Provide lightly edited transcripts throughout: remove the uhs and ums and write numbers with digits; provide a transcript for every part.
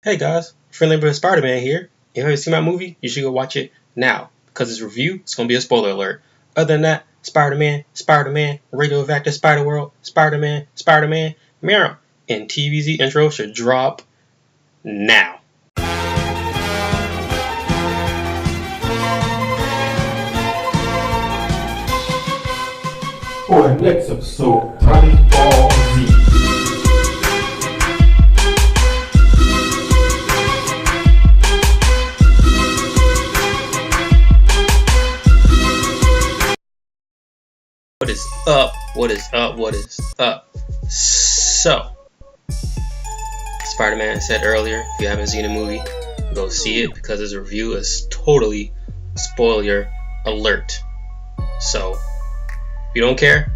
Hey guys, friendly neighborhood Spider-Man here. If you haven't seen my movie, you should go watch it now because this review is going to be a spoiler alert. Other than that, Spider-Man, Spider-Man, radioactive Spider-World, Spider-Man, Spider-Man, meow, and TBZ intro should drop now. For the next episode, Tiny Ball Z. What is up? What is up? What is up? So, Spider-Man said earlier, if you haven't seen the movie, go see it because this review is totally spoiler alert. So, if you don't care,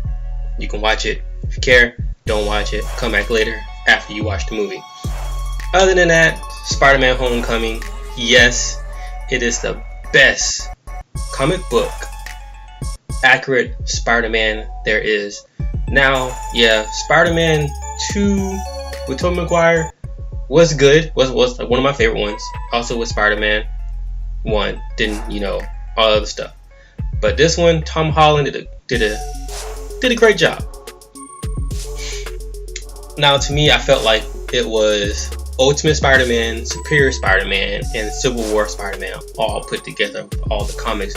you can watch it. If you care, don't watch it. Come back later after you watch the movie. Other than that, Spider-Man Homecoming, yes, it is the best comic book accurate Spider-Man there is. Now, yeah, Spider-Man 2 with Tobey Maguire was good, was like one of my favorite ones. Also with Spider-Man 1, didn't, all other stuff. But this one, Tom Holland did a great job. Now, to me, I felt like it was Ultimate Spider-Man, Superior Spider-Man, and Civil War Spider-Man all put together with all the comics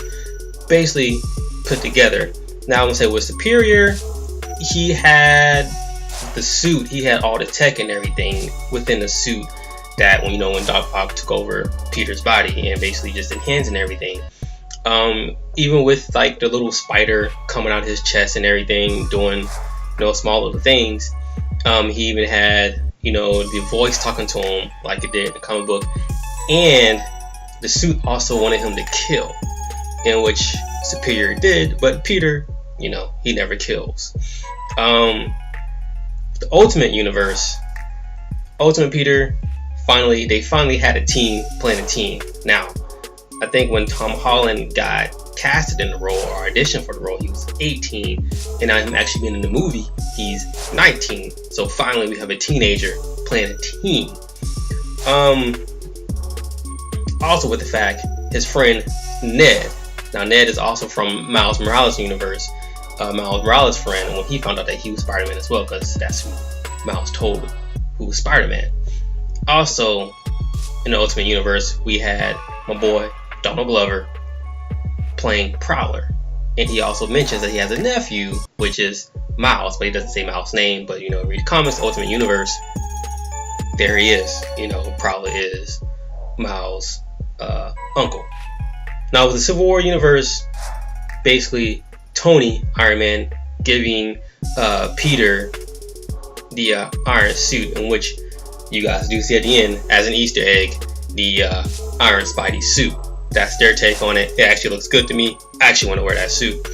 basically put together. Now, I'm gonna say with Superior, he had the suit, he had all the tech and everything within the suit that when Doc Ock took over Peter's body and basically just enhanced and everything. Even with like the little spider coming out his chest and everything, doing small little things. He even had the voice talking to him like it did in the comic book, and the suit also wanted him to kill, in which Superior did, but Peter, he never kills. The Ultimate Universe, Ultimate Peter, they finally had a team playing a team. Now, I think when Tom Holland got casted in the role or auditioned for the role, he was 18, and now him actually being in the movie, he's 19. So finally, we have a teenager playing a team. Also with the fact, his friend Ned. Now Ned is also from Miles Morales' universe. Miles Morales' friend, and when he found out that he was Spider-Man as well, because that's who Miles told who was Spider-Man. Also, in the Ultimate Universe, we had my boy Donald Glover playing Prowler, and he also mentions that he has a nephew, which is Miles, but he doesn't say Miles' name. But read the comics, Ultimate Universe, there he is. Prowler is Miles' uncle. Now with the Civil War universe, basically Tony, Iron Man, giving Peter the iron suit, in which you guys do see at the end as an Easter egg, the Iron Spidey suit. That's their take on it. It actually looks good to me. I actually want to wear that suit.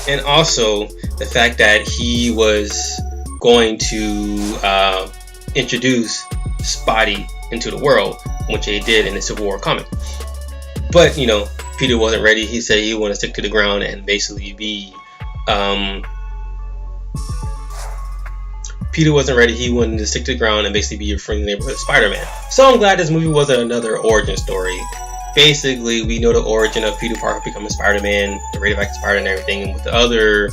And also the fact that he was going to introduce Spidey into the world, which they did in the Civil War comic. But Peter wasn't ready. He said he wanted to stick to the ground and basically be Peter wasn't ready. He wanted to stick to the ground and basically be your friendly neighborhood Spider-Man. So I'm glad this movie wasn't another origin story. Basically, we know the origin of Peter Parker becoming Spider-Man, the radioactive Spider and everything, and with the other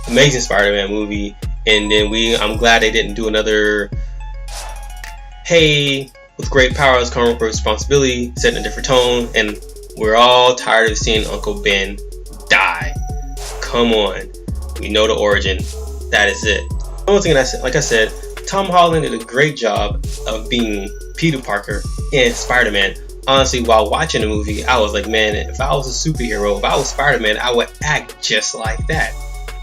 Amazing Spider-Man movie. And then I'm glad they didn't do another, hey, with great powers come with responsibility, set in a different tone, and we're all tired of seeing Uncle Ben die. Come on. We know the origin. That is it. One thing like I said, Tom Holland did a great job of being Peter Parker and Spider-Man. Honestly, while watching the movie, I was like, man, if I was a superhero, if I was Spider-Man, I would act just like that.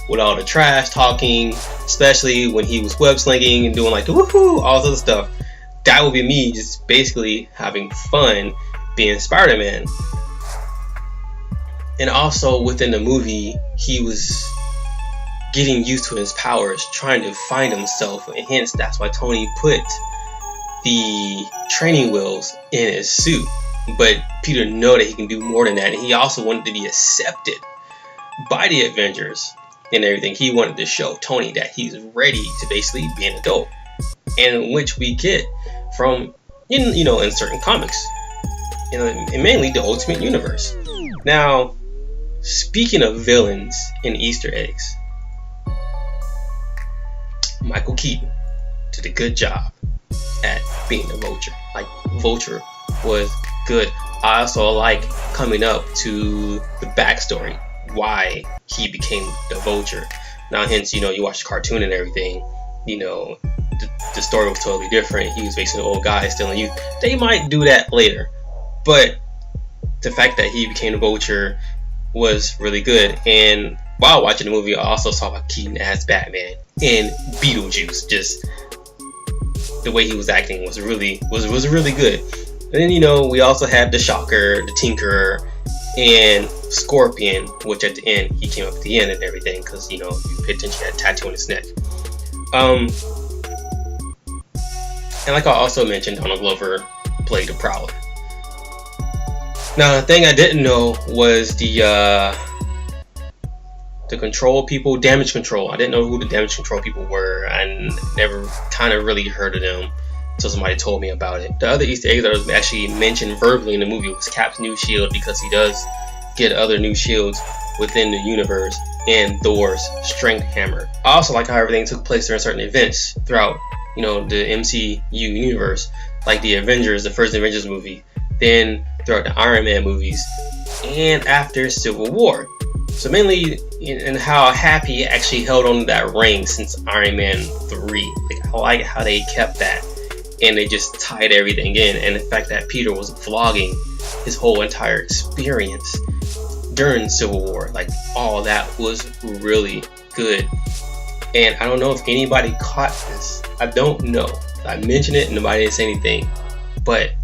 With all the trash talking, especially when he was web slinging and doing like the woohoo, all this other stuff. That would be me just basically having fun being Spider-Man. And also within the movie, he was getting used to his powers, trying to find himself, and hence that's why Tony put the training wheels in his suit. But Peter knew that he can do more than that, and he also wanted to be accepted by the Avengers and everything. He wanted to show Tony that he's ready to basically be an adult, and which we get from in certain comics, and mainly the Ultimate Universe. Now, speaking of villains and Easter eggs, Michael Keaton did a good job at being a Vulture. Like, Vulture was good. I also like coming up to the backstory, why he became the Vulture. Now, hence, you watch the cartoon and everything, the story was totally different. He was basically an old guy stealing youth. They might do that later, but the fact that he became the Vulture was really good. And while watching the movie, I also saw Keaton as Batman and Beetlejuice. Just the way he was acting was really good. And then we also had the Shocker, the Tinkerer, and Scorpion, which at the end he came up at the end and everything, because you pay attention to that tattoo on his neck. And like I also mentioned, Donald Glover played the Prowler. Now, the thing I didn't know was the control people, Damage Control. I didn't know who the Damage Control people were. I never kind of really heard of them until somebody told me about it. The other Easter egg that was actually mentioned verbally in the movie was Cap's new shield, because he does get other new shields within the universe, and Thor's strength hammer. I also like how everything took place during certain events throughout, the MCU universe, like the Avengers, the first Avengers movie, then throughout the Iron Man movies, and after Civil War. So mainly in how Happy actually held on to that ring since Iron Man 3. Like, I like how they kept that, and they just tied everything in. And the fact that Peter was vlogging his whole entire experience during Civil War, like, all that was really good. And I don't know if anybody caught this. I don't know. I mentioned it and nobody didn't say anything, but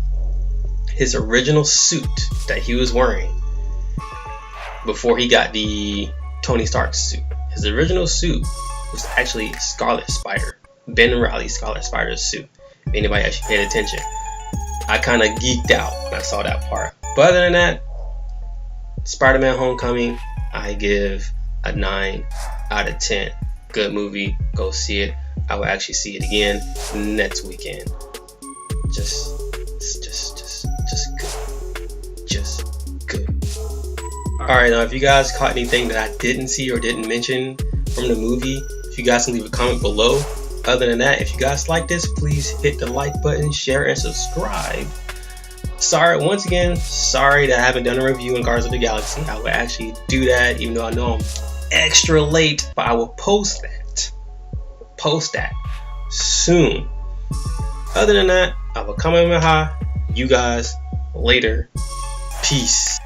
his original suit that he was wearing before he got the Tony Stark suit, his original suit was actually Scarlet Spider, Ben Reilly's Scarlet Spider's suit. If anybody actually paid attention, I kind of geeked out when I saw that part. But other than that, Spider-Man Homecoming, I give a 9 out of 10. Good movie, go see it. I will actually see it again next weekend. Just good. Alright, now if you guys caught anything that I didn't see or didn't mention from the movie, if you guys can leave a comment below. Other than that, if you guys like this, please hit the like button, share, and subscribe. Once again, sorry that I haven't done a review in Guardians of the Galaxy. I will actually do that, even though I know I'm extra late, but I will post that soon. Other than that, I will come in my high. You guys later. Peace.